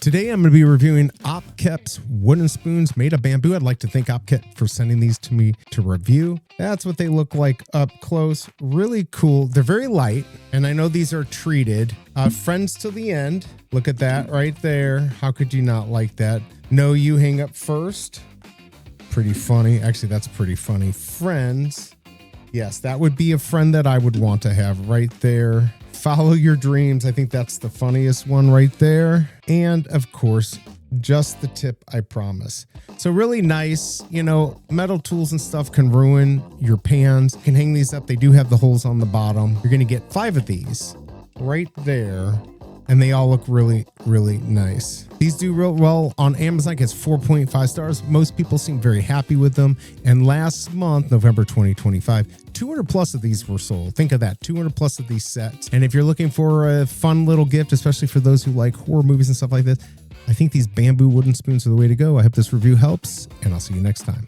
Today I'm going to be reviewing OPPKEPT's wooden spoons made of bamboo. I'd like to thank OPPKEPT for sending these to me to review. That's what they look like up close. Really cool. They're very light, and I know these are treated. Friends till the end. Look at that right there. How could you not like that? No, you hang up first. Pretty funny. Actually, that's pretty funny. Friends. Yes, that would be a friend that I would want to have right there. Follow your dreams. I think that's the funniest one right there. And of course, just the tip, I promise. So really nice, you know, metal tools and stuff can ruin your pans. You can hang these up. They do have the holes on the bottom. You're going to get 5 of these right there. And they all look really, really nice. These do real well on Amazon. It gets 4.5 stars. Most people seem very happy with them. And last month, November 2025, 200 plus of these were sold. Think of that, 200 plus of these sets. And if you're looking for a fun little gift, especially for those who like horror movies and stuff like this, I think these bamboo wooden spoons are the way to go. I hope this review helps, and I'll see you next time.